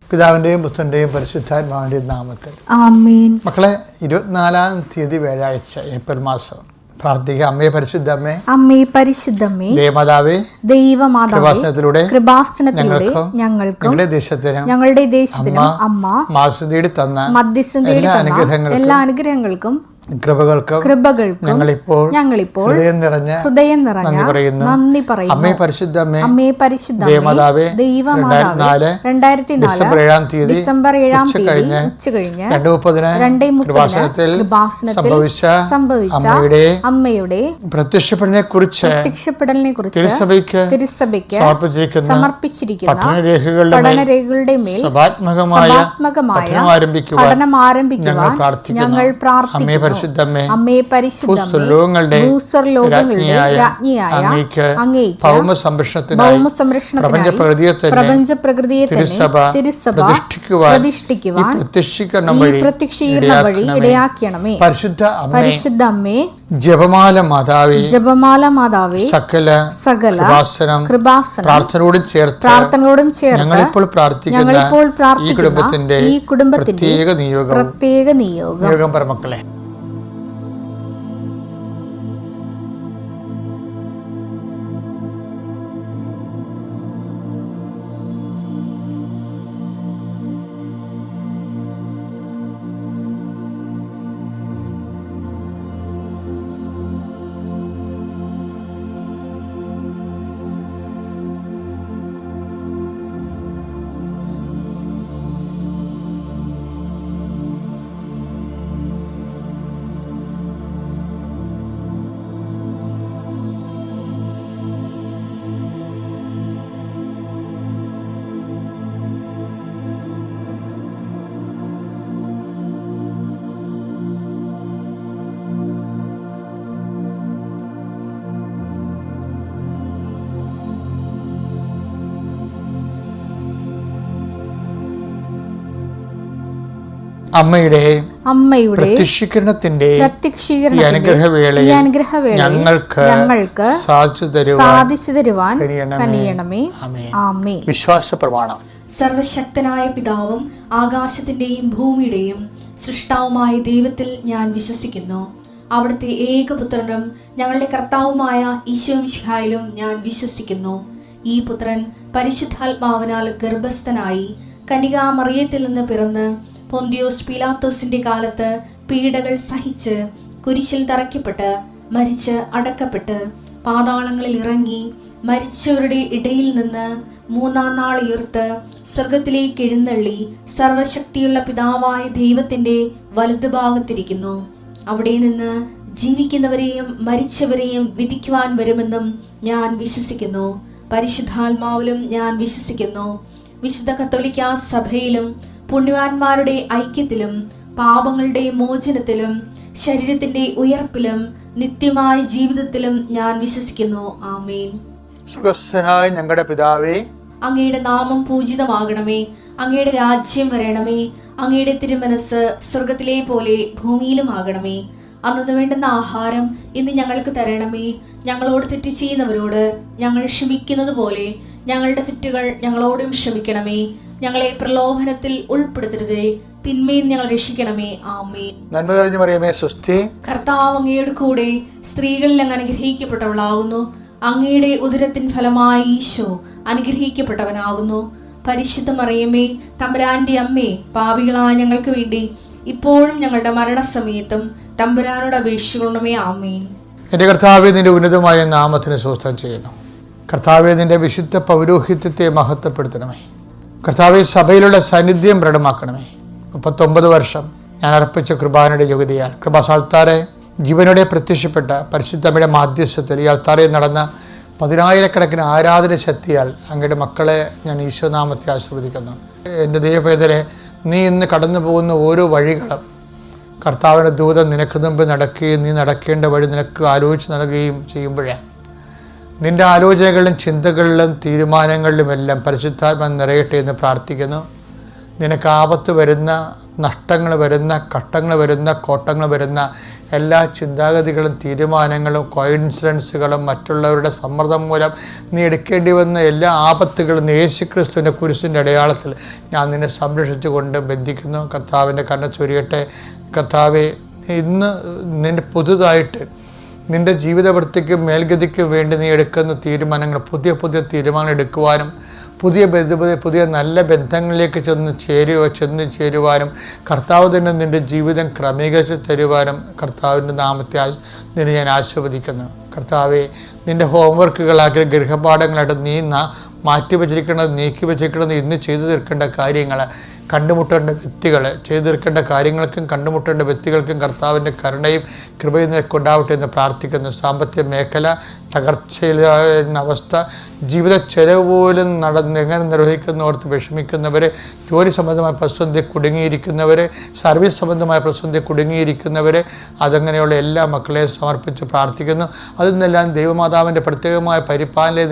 പിതാവിൻ്റെയും പുത്രൻ്റെയും പരിശുദ്ധാത്മാവിൻ്റെയും നാമത്തിൽ ആമേൻ. മക്കളെ, 24-ാം തീയതി വ്യാഴാഴ്ച ഏപ്രിൽ മാസം പ്രാർത്ഥിക്കുക. അമ്മേ പരിശുദ്ധമ്മേ, അമ്മേ പരിശുദ്ധമ്മേ, ദേവമാതാവേ, ദൈവമാതാവേ, കൃപാസനത്തിലൂടെ ഞങ്ങൾക്കും ഞങ്ങളുടെ ദേശത്തിനും അമ്മ മധ്യസ്ഥം തേടി തന്ന എല്ലാ അനുഗ്രഹങ്ങൾക്കും കൃപകൾക്കും ഞങ്ങളിപ്പോൾ ഹൃദയം നിറഞ്ഞ നന്ദി പറയുന്നു. അമ്മേ പരിശുദ്ധമ്മേ, ദൈവമാതാവേ, 2004 ഡിസംബർ 7 ഉച്ചകഴിഞ്ഞ് 2:30 സംഭവിച്ച അമ്മയുടെ പ്രത്യക്ഷപ്പെടലിനെ കുറിച്ച് തിരുസഭയ്ക്ക് സമർപ്പിച്ചിരിക്കുന്ന പഠനരേഖകളുടെ മേൽ സഭാത്മകമായ പഠനം ആരംഭിക്കുവാൻ ഞങ്ങൾ പ്രാർത്ഥിക്കുന്നു. അമ്മേ പരിശുദ്ധമ്മേ, ഭൂസ്വർലോകങ്ങളുടെ രാജ്ഞിയായ അങ്ങേയ്ക്ക് പ്രപഞ്ചപ്രകൃതിയെ തിരുസഭ പ്രതിഷ്ഠിക്കുവാൻ ഈ പ്രത്യക്ഷീകരണ വഴി ഇടയാക്കണമേ. പരിശുദ്ധ അമ്മേ, ജപമാല മാതാവേ, സകല കൃപാസനം പ്രാർത്ഥനയോടും ചേർത്ത് ഞങ്ങളിപ്പോൾ പ്രാർത്ഥിക്കുന്ന ഈ കുടുംബത്തിന്റെ പ്രത്യേക നിയോഗം പരമക്കളെ. അമ്മയുടെ പ്രത്യക്ഷീകരണത്തിന്റെ അനുഗ്രഹവേളയിൽ ഞങ്ങൾക്ക് സാധിച്ചു തരുവാൻ കനിയണമേ. ആമേൻ. വിശ്വാസ പ്രമാണം. സർവശക്തനായ പിതാവും ആകാശത്തിന്റെയും ഭൂമിയുടെയും സൃഷ്ടാവുമായ ദൈവത്തിൽ ഞാൻ വിശ്വസിക്കുന്നു. അവിടുത്തെ ഏകപുത്രനും ഞങ്ങളുടെ കർത്താവുമായ ഈശോ മിശിഹായിലും ഞാൻ വിശ്വസിക്കുന്നു. ഈ പുത്രൻ പരിശുദ്ധാത്മാവിനാൽ ഗർഭസ്ഥനായി കന്യകാമറിയത്തിൽ നിന്ന് പിറന്ന് പൊന്തിയോസ് പീലാത്തോസിന്റെ കാലത്ത് പീഡകൾ സഹിച്ച് കുരിശിൽ തറയ്ക്കപ്പെട്ട് മരിച്ച് അടക്കപ്പെട്ട് പാതാളങ്ങളിൽ ഇറങ്ങി മരിച്ചവരുടെ ഇടയിൽ നിന്ന് 3-ാം നാൾ ഉയർത്ത് സ്വർഗത്തിലേക്ക് എഴുന്നള്ളി സർവശക്തിയുള്ള പിതാവായ ദൈവത്തിന്റെ വലതുഭാഗത്തിരിക്കുന്നു. അവിടെ നിന്ന് ജീവിക്കുന്നവരെയും മരിച്ചവരെയും വിധിക്കുവാൻ വരുമെന്നും ഞാൻ വിശ്വസിക്കുന്നു. പരിശുദ്ധാത്മാവിലും ഞാൻ വിശ്വസിക്കുന്നു. വിശുദ്ധ കത്തോലിക്കാ സഭയിലും പുണ്യവാന്മാരുടെ ഐക്യത്തിലും പാപങ്ങളുടെ മോചനത്തിലും ശരീരത്തിന്റെ ഉയർപ്പിലും നിത്യമായ ജീവിതത്തിലും ഞാൻ വിശ്വസിക്കുന്നു. ആമേൻ. സ്വർഗ്ഗസ്ഥനായ ഞങ്ങളുടെ പിതാവേ, അങ്ങയുടെ നാമം പൂജിതമാകണമേ. അങ്ങയുടെ രാജ്യം വരണമേ. അങ്ങയുടെ തിരുമനസ് സ്വർഗത്തിലെ പോലെ ഭൂമിയിലും ആകണമേ. അന്നു വേണ്ടുന്ന ആഹാരം ഇന്ന് ഞങ്ങൾക്ക് തരണമേ. ഞങ്ങളോട് തെറ്റ് ചെയ്യുന്നവരോട് ഞങ്ങൾ ക്ഷമിക്കുന്നത് പോലെ ഞങ്ങളുടെ തെറ്റുകൾ ഞങ്ങളോടും ക്ഷമിക്കണമേ. ഞങ്ങളെ പ്രലോഭനത്തിൽ ഉൾപ്പെടുത്തരുതേ, തിന്മയിൽ ഞങ്ങൾ രക്ഷിക്കണമേ. ആമേൻ. നന്മ നിറഞ്ഞ മറിയമേ, സ്വസ്തി. കർത്താവ് അങ്ങയുടെ കൂടെ സ്ത്രീകളിൽ അങ്ങ് അനുഗ്രഹിക്കപ്പെട്ടവളാകുന്നു. അങ്ങയുടെ ഉദരത്തിൻ ഫലമായി ഈശോ അനുഗ്രഹിക്കപ്പെട്ടവനാകുന്നു. പരിശുദ്ധ മറിയമേ, തമ്പുരാന്റെ അമ്മേ, പാപികളായ ഞങ്ങൾക്ക് വേണ്ടി ഇപ്പോഴും ഞങ്ങളുടെ മരണസമയത്തും തമ്പുരാനോട് അപേക്ഷിക്കണമേ. ആമേൻ. എൻ്റെ കർത്താവേ, നിന്റെ ഉന്നതമായ നാമത്തിന് സ്തോത്രം ചെയ്യുന്നു. കർത്താവേ, നിന്റെ വിശുദ്ധ പൗരോഹിത്യത്തെ മഹത്വപ്പെടുത്തണമേ. കർത്താവെ, സഭയിലുള്ള സാന്നിധ്യം പ്രകടമാക്കണമേ. 39 വർഷം ഞാൻ അർപ്പിച്ച കൃപാനയുടെ യോഗ്യതയാൽ കൃപാസാൽത്താരെ ജീവനോടെ പ്രത്യക്ഷപ്പെട്ട പരിശുദ്ധമ്മയുടെ മാധ്യസ്ഥത്തിൽ ഈ അൾത്താരയിൽ നടന്ന 10,000-കണക്കിന് ആരാധന ശക്തിയാൽ അങ്ങയുടെ മക്കളെ ഞാൻ ഈശോനാമത്തെ ആശീർവദിക്കുന്നു. എൻ്റെ ദൈവപേദരെ, നീ ഇന്ന് കടന്നു പോകുന്ന ഓരോ വഴികളും കർത്താവിൻ്റെ ദൂതൻ നിനക്ക് മുമ്പ് നടക്കുകയും നീ നടക്കേണ്ട വഴി നിനക്ക് ആലോചിച്ച് നൽകുകയും ചെയ്യുമ്പോഴേ നിന്റെ ആലോചനകളിലും ചിന്തകളിലും തീരുമാനങ്ങളിലുമെല്ലാം പരിശുദ്ധാത്മ നിറയട്ടെ എന്ന് പ്രാർത്ഥിക്കുന്നു. നിനക്ക് ആപത്ത് വരുന്ന നഷ്ടങ്ങൾ വരുന്ന, കട്ടങ്ങൾ വരുന്ന, കോട്ടങ്ങൾ വരുന്ന എല്ലാ ചിന്താഗതികളും, തീരുമാനങ്ങളും, കോയിൻസിഡൻസുകളും, മറ്റുള്ളവരുടെ സമ്മർദ്ദം മൂലം നീ എടുക്കേണ്ടി വന്ന എല്ലാ ആപത്തുകളും യേശുക്രിസ്തുവിൻ്റെ കുരിശിൻ്റെ അടയാളത്തിൽ ഞാൻ നിന്നെ സംരക്ഷിച്ചുകൊണ്ട് ബന്ധിക്കുന്നു. കർത്താവിൻ്റെ കണ്ണ് ചൊരിയട്ടെ. കർത്താവെ, ഇന്ന് നിൻ്റെ പുതുതായിട്ട് നിൻ്റെ ജീവിതവൃത്തിക്കും മേൽഗതിക്കും വേണ്ടി നീ എടുക്കുന്ന തീരുമാനങ്ങൾ, പുതിയ പുതിയ തീരുമാനങ്ങൾ എടുക്കുവാനും പുതിയ നല്ല ബന്ധങ്ങളിലേക്ക് ചെന്ന് ചേരുവാനും കർത്താവ് തന്നെ നിൻ്റെ ജീവിതം ക്രമീകരിച്ച് തരുവാനും കർത്താവിൻ്റെ നാമത്തെ നിന്നെ ഞാൻ ആശീർവദിക്കുന്നു. കർത്താവെ, നിൻ്റെ ഹോംവർക്കുകളാക്കി ഗൃഹപാഠങ്ങളായിട്ട് നീ മാറ്റി വച്ചിരിക്കുന്നത്, നീക്കി വച്ചിരിക്കുന്നത്, ഇന്ന് ചെയ്തു തീർക്കേണ്ട കാര്യങ്ങൾ, കണ്ടുമുട്ടേണ്ട വ്യക്തികൾ, ചെയ്തു തീർക്കേണ്ട കാര്യങ്ങൾക്കും കണ്ടുമുട്ടേണ്ട വ്യക്തികൾക്കും കർത്താവിൻ്റെ കരുണയും കൃപയും നിനക്കുണ്ടാവട്ടെ എന്ന് പ്രാർത്ഥിക്കുന്നു. സാമ്പത്തിക മേഖല തകർച്ചയിലാകുന്ന അവസ്ഥ, ജീവിത ചെലവ് പോലും എങ്ങനെ നിർവഹിക്കുന്നവർക്ക് വിഷമിക്കുന്നവർ, ജോലി സംബന്ധമായ പ്രതിസന്ധി കുടുങ്ങിയിരിക്കുന്നവർ, സർവീസ് സംബന്ധമായ പ്രതിസന്ധി കുടുങ്ങിയിരിക്കുന്നവർ, അതങ്ങനെയുള്ള എല്ലാ മക്കളെയും സമർപ്പിച്ച് പ്രാർത്ഥിക്കുന്നു. അതിൽ നിന്നെല്ലാം ദൈവമാതാവിൻ്റെ പ്രത്യേകമായ പരിപാലനയിൽ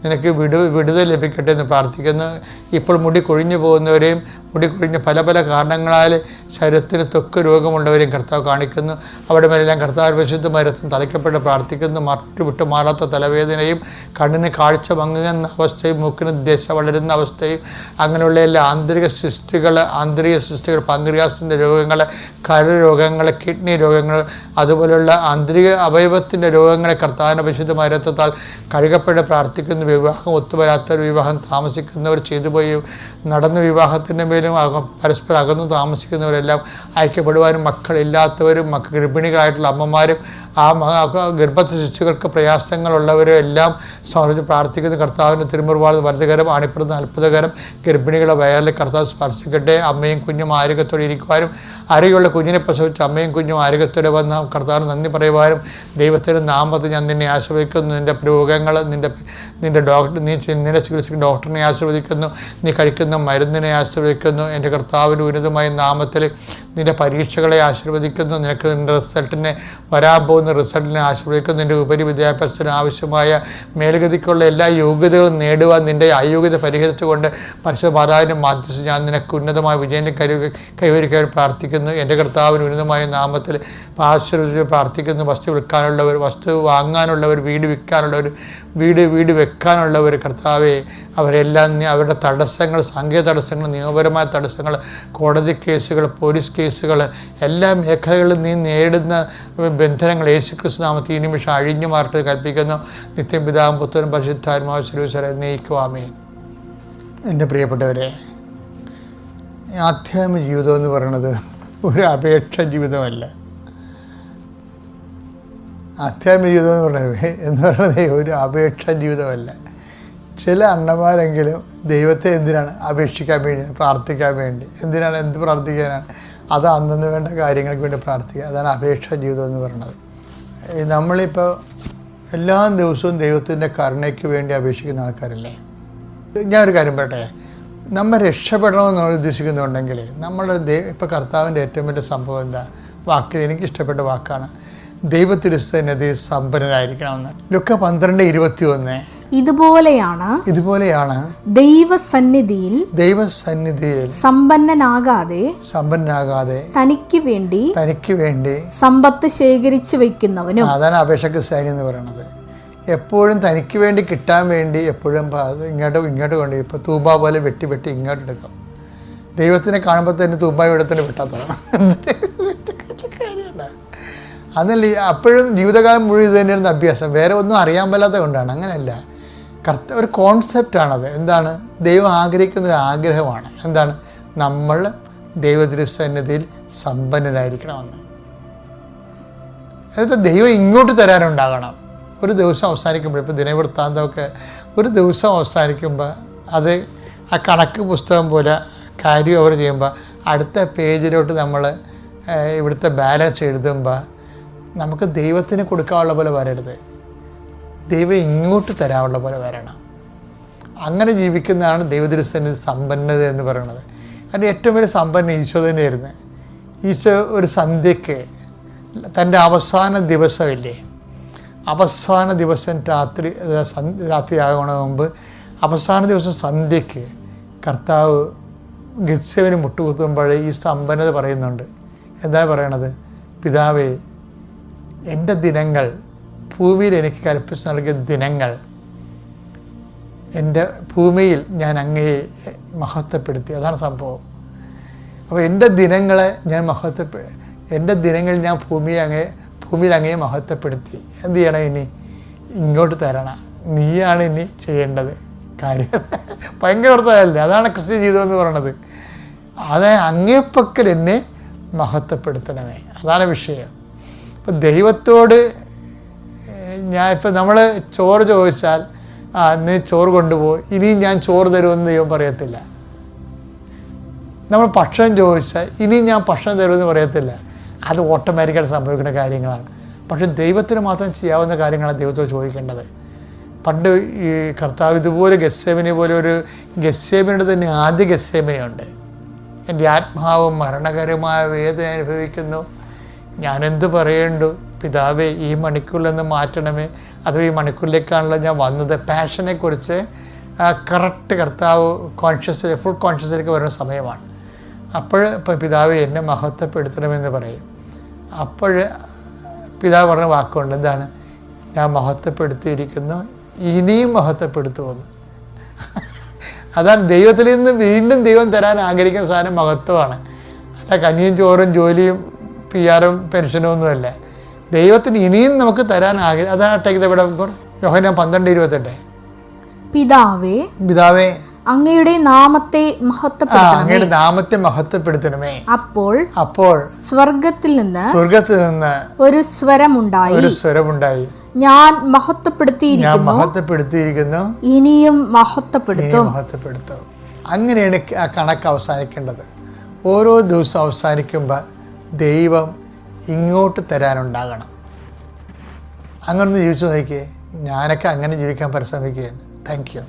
നിനക്ക് വിടുതൽ ലഭിക്കട്ടെ എന്ന് പ്രാർത്ഥിക്കുന്നു. ഇപ്പോൾ മുടി കൊഴിഞ്ഞു പോകുന്നവരെയും മുടി കൊഴിഞ്ഞ പല പല കാരണങ്ങളാൽ ശരീരത്തിന് ത്വക്ക് രോഗമുള്ളവരെയും കർത്താവ് കാണിക്കുന്നു. അവിടെ മേലെല്ലാം കർത്താവ് വിശുദ്ധമായ രക്തം തളിക്കപ്പെട്ട് പ്രാർത്ഥിക്കുന്നു. വിട്ടു മാറാത്ത തലവേദനയും കണ്ണിന് കാഴ്ച മങ്ങുന്ന അവസ്ഥയും മൂക്കിന് ദശ വളരുന്ന അവസ്ഥയും അങ്ങനെയുള്ള എല്ലാ ആന്തരിക സിസ്റ്റുകൾ, പാങ്ക്രിയാസിൻ്റെ രോഗങ്ങൾ, കരരോഗങ്ങൾ, കിഡ്നി രോഗങ്ങൾ, അതുപോലെയുള്ള ആന്തരിക അവയവത്തിൻ്റെ രോഗങ്ങളെ കർത്താവിൻ്റെ വിശുദ്ധമായ രക്തത്താൽ കഴുകപ്പെട്ട് പ്രാർത്ഥിക്കുന്നു. വിവാഹം ഒത്തുവരാത്തവർ, വിവാഹം താമസിക്കുന്നവർ, ചെയ്തുപോയി നടന്ന വിവാഹത്തിൻ്റെ മേലും പരസ്പരം അകന്നു താമസിക്കുന്നവരെല്ലാം ഐക്യപ്പെടുവാനും, മക്കളില്ലാത്തവരും ഗർഭിണികളായിട്ടുള്ള അമ്മമാരും ഗർഭസ്ഥ ശിശുക്കൾക്ക് പ്രയാസങ്ങളുള്ളവരും എല്ലാം സമർപ്പിച്ച് പ്രാർത്ഥിക്കുന്ന കർത്താവിൻ്റെ തിരുമുറിവാൾ വലതുകരം ആണിപ്പെടുന്ന അത്ഭുതകരം ഗർഭിണികളെ വയറിൽ കർത്താവ് സ്പർശിക്കട്ടെ. അമ്മയും കുഞ്ഞും ആരോഗ്യത്തോടെ ഇരിക്കുവാനും, ആരോഗ്യമുള്ള കുഞ്ഞിനെ പ്രസവിച്ച് അമ്മയും കുഞ്ഞും ആരോഗ്യത്തോടെ വന്ന് കർത്താവിന് നന്ദി പറയുവാനും ദൈവത്തിൻ്റെ നാമത്തിൽ ഞാൻ നിന്നെ ആശീർവദിക്കുന്നു. നിൻ്റെ രോഗങ്ങൾ, നിൻ്റെ ഡോക്ടർ, നിന്നെ ചികിത്സിക്കുന്ന ഡോക്ടറിനെ ആശീർവദിക്കുന്നു. നീ കഴിക്കുന്ന മരുന്നിനെ ആശീർവദിക്കുന്നു. എൻ്റെ കർത്താവിൻ്റെ ഉന്നതമായ നാമത്തിൽ നിൻ്റെ പരീക്ഷകളെ ആശീർവദിക്കുന്നു. നിനക്ക് നിൻ്റെ റിസൾട്ടിനെ വരാൻ പോകുന്ന റിസൾട്ടിനെ ആശീർവദിക്കുന്നു. നിൻ്റെ ഉപരി വിദ്യാഭ്യാസത്തിന് ആവശ്യമായ മേൽഗതിക്കുള്ള എല്ലാ യോഗ്യതകളും നേടുവാൻ നിൻ്റെ അയോഗ്യത പരിഹരിച്ചുകൊണ്ട് പരിശുദ്ധ മാതാവിൻ്റെ മാധ്യസ്ഥം ഞാൻ നിനക്ക് ഉന്നതമായ വിജയൻ്റെ കൈവരിക്കാൻ പ്രാർത്ഥിക്കുന്നു. എൻ്റെ കർത്താവിന് ഉന്നതമായ നാമത്തിൽ ആശീർവദിച്ച് പ്രാർത്ഥിക്കുന്നു. വസ്തു വിൽക്കാനുള്ളവർ, വസ്തു വാങ്ങാനുള്ളവർ, വീട് വിൽക്കാനുള്ളവർ, വീട് വെക്കാനുള്ളവർ കർത്താവെ, അവരെല്ലാം അവരുടെ തടസ്സങ്ങൾ, സാങ്കേതിക തടസ്സങ്ങൾ, നിയമപരമായ തടസ്സങ്ങൾ, കോടതി കേസുകൾ, പോലീസ് കേസുകൾ, എല്ലാ മേഖലകളിലും നീ നേരിടുന്ന ബന്ധനങ്ങൾ യേശുക്രിസ്തു നാമത്തിൽ ഈ നിമിഷം അഴിഞ്ഞു മാറട്ടെ കൽപ്പിക്കുന്നു. നിത്യം പിതാവും പുത്രനും പരിശുദ്ധാത്മാവും സർവ്വീശ്വര എന്നേക്കുവാമേൻ. എൻ്റെ പ്രിയപ്പെട്ടവരെ, ആധ്യാത്മിക ജീവിതം എന്ന് പറയുന്നത് ഒരു അപേക്ഷ ജീവിതമല്ല. ആധ്യാത്മിക ജീവിതം എന്ന് പറയുന്നത് ഒരു അപേക്ഷ ജീവിതമല്ല. ചില അണ്ണന്മാരെങ്കിലും ദൈവത്തെ എന്തിനാണ് അപേക്ഷിക്കാൻ വേണ്ടി, പ്രാർത്ഥിക്കാൻ വേണ്ടി. എന്ത് പ്രാർത്ഥിക്കാനാണ്? അത് അന്നു വേണ്ട കാര്യങ്ങൾക്ക് വേണ്ടി പ്രാർത്ഥിക്കുക. അതാണ് അപേക്ഷ ജീവിതം എന്ന് പറയുന്നത്. നമ്മളിപ്പോൾ എല്ലാ ദിവസവും ദൈവത്തിൻ്റെ കരുണയ്ക്ക് വേണ്ടി അപേക്ഷിക്കുന്ന ആൾക്കാരല്ലേ? ഞാനൊരു കാര്യം പറയട്ടെ, നമ്മൾ രക്ഷപ്പെടണമെന്ന് ഉദ്ദേശിക്കുന്നുണ്ടെങ്കിൽ നമ്മുടെ ഇപ്പോൾ കർത്താവിൻ്റെ ഏറ്റവും വലിയ സംഭവം എന്താ? വാക്കിൽ എനിക്കിഷ്ടപ്പെട്ട വാക്കാണ്, ദൈവത്തിരുസന്നിധി സമ്പന്നരായിരിക്കണമെന്ന്. ലുക്ക 12:21. ഇതുപോലെയാണ് ദൈവസന്നിധിയിൽ സമ്പന്നനാകാതെ തനിക്ക് വേണ്ടി സമ്പത്ത് ശേഖരിച്ചു വെക്കുന്നവനും. അതാണ് അപേക്ഷക്ക് സൈന്യം എന്ന് പറയുന്നത്. എപ്പോഴും തനിക്ക് വേണ്ടി കിട്ടാൻ വേണ്ടി എപ്പോഴും ഇങ്ങോട്ട് കൊണ്ട് ഇപ്പോൾ തൂമ്പ പോലെ വെട്ടി ഇങ്ങോട്ട് എടുക്കും. ദൈവത്തിനെ കാണുമ്പോൾ തന്നെ തൂമ്പ ഇവിടത്തിന് വിട്ടാത്തതാണ്. അതല്ല, അപ്പോഴും ജീവിതകാലം മുഴുവൻ ഇത് തന്നെയായിരുന്നു അഭ്യാസം. വേറെ ഒന്നും അറിയാൻ പാലാത്ത കൊണ്ടാണ്. അങ്ങനെയല്ല, ഒരു കോൺസെപ്റ്റാണത്. എന്താണ്? ദൈവം ആഗ്രഹിക്കുന്ന ഒരു ആഗ്രഹമാണ്. എന്താണ്? നമ്മൾ ദൈവത്തിരുസന്നിധിയിൽ സമ്പന്നരായിരിക്കണമെന്ന്. അതായത് ദൈവം ഇങ്ങോട്ട് തരാനുണ്ടാകണം. ഒരു ദിവസം അവസാനിക്കുമ്പോൾ, ഇപ്പോൾ ദിനവൃത്താന്തമൊക്കെ ഒരു ദിവസം അവസാനിക്കുമ്പോൾ അത് ആ കണക്ക് പുസ്തകം പോലെ കാര്യം ഓവർ ചെയ്യുമ്പോൾ അടുത്ത പേജിലോട്ട് നമ്മൾ ഇവിടുത്തെ ബാലൻസ് എഴുതുമ്പോൾ നമുക്ക് ദൈവത്തിന് കൊടുക്കാനുള്ള പോലെ വരരുത്, ദൈവം ഇങ്ങോട്ട് തരാനുള്ള പോലെ വരണം. അങ്ങനെ ജീവിക്കുന്നതാണ് ദൈവത്തിരുസന്നിധി സമ്പന്നത എന്ന് പറയുന്നത്. അതിൻ്റെ ഏറ്റവും വലിയ സമ്പന്ന ഈശോ തന്നെയായിരുന്നു. ഈശോ ഒരു സന്ധ്യയ്ക്ക് തൻ്റെ അവസാന ദിവസമില്ലേ, അവസാന ദിവസം രാത്രിയാകണ മുമ്പ് അവസാന ദിവസം സന്ധ്യയ്ക്ക് കർത്താവ് ഗത്സേമനി മുട്ടുകുത്തുമ്പോൾ ഈ സമ്പന്നത പറയുന്നുണ്ട്. എന്താ പറയണത്? പിതാവേ, എൻ്റെ ദിനങ്ങൾ, ഭൂമിയിൽ എനിക്ക് കൽപ്പിച്ച് നൽകിയ ദിനങ്ങൾ, എൻ്റെ ഭൂമിയിൽ ഞാൻ അങ്ങയെ മഹത്വപ്പെടുത്തി. അതാണ് സംഭവം. അപ്പോൾ എൻ്റെ ദിനങ്ങളെ ഞാൻ എൻ്റെ ദിനങ്ങളിൽ ഞാൻ ഭൂമിയിൽ അങ്ങയെ മഹത്വപ്പെടുത്തി. എന്ത് ചെയ്യണം? ഇനി ഇങ്ങോട്ട് തരണം, നീയാണ് ഇനി ചെയ്യേണ്ടത് കാര്യം. ഭയങ്കര അർത്ഥമല്ലേ? അതാണ് ക്രിസ്ത്യ ജീവിതം എന്ന് പറയണത്. അത് അങ്ങേപ്പക്കൽ എന്നെ മഹത്വപ്പെടുത്തണമേ, അതാണ് വിഷയം. ഇപ്പം ദൈവത്തോട് നമ്മൾ ചോറ് ചോദിച്ചാൽ നീ ചോറ് കൊണ്ടുപോയി, ഇനിയും ഞാൻ ചോറ് തരുമെന്ന് ദൈവം പറയത്തില്ല. നമ്മൾ ഭക്ഷണം ചോദിച്ചാൽ ഇനിയും ഞാൻ ഭക്ഷണം തരുമെന്ന് പറയത്തില്ല. അത് ഓട്ടോമാറ്റിക്കായിട്ട് സംഭവിക്കുന്ന കാര്യങ്ങളാണ്. പക്ഷെ ദൈവത്തിന് മാത്രം ചെയ്യാവുന്ന കാര്യങ്ങളാണ് ദൈവത്തോട് ചോദിക്കേണ്ടത്. പണ്ട് ഈ കർത്താവ് ഇതുപോലെ ഗത്സേമനി പോലെ ഒരു ഗത്സേമനിയുടെ തന്നെ ആദ്യ ഗത്സേമനിയുണ്ട്. എൻ്റെ ആത്മാവ് മരണകരമായ വേദന അനുഭവിക്കുന്നു, ഞാനെന്ത് പറയേണ്ടു? പിതാവേ, ഈ മണിക്കൂറിൽ നിന്ന് മാറ്റണമേ. അഥവാ ഈ മണിക്കൂറിലേക്കാണല്ലോ ഞാൻ വന്നത്. പാഷനെക്കുറിച്ച് കറക്റ്റ് കർത്താവ് ഫുൾ കോൺഷ്യസിലേക്ക് വരുന്ന സമയമാണ്. അപ്പോൾ പിതാവേ, എന്നെ മഹത്വപ്പെടുത്തണമെന്ന് പറയും. അപ്പോൾ പിതാവ് പറഞ്ഞ വാക്കുണ്ട്, എന്താണ്? ഞാൻ മഹത്വപ്പെടുത്തിയിരിക്കുന്നു, ഇനിയും മഹത്വപ്പെടുത്തുമെന്ന്. അതാണ് ദൈവത്തിൽ നിന്ന് വീണ്ടും ദൈവം തരാൻ ആഗ്രഹിക്കുന്ന സാധനം മഹത്വമാണ്. അല്ല കഞ്ഞിയും ചോറും ജോലിയും PR-ഉം പെൻഷനും ഒന്നുമല്ല. ദൈവത്തിന് ഇനിയും നമുക്ക് തരാൻ ആഗ്രഹം. അതാണ് ടേക്ക് ഇവിടെ യോഹന്നാൻ 12:28. പിതാവേ, അങ്ങയുടെ നാമത്തെ മഹത്വപ്പെടുത്തണമേ. അപ്പോൾ സ്വർഗത്തിൽ നിന്ന് ഒരു സ്വരമുണ്ടായി, ഞാൻ മഹത്വപ്പെടുത്തിയിരിക്കുന്നു, ഇനിയും മഹത്വപ്പെടുത്തും. അങ്ങനെയാണ് ആ കണക്ക് അവസാനിക്കേണ്ടത്. ഓരോ ദിവസം അവസാനിക്കുമ്പോൾ ദൈവം ഇങ്ങോട്ട് തരാനുണ്ടാകണം. അങ്ങനെ ജീവിച്ചു നോക്കിയേ. ഞാനൊക്കെ അങ്ങനെ ജീവിക്കാൻ പരിശ്രമിക്കുകയാണ്. Thank you.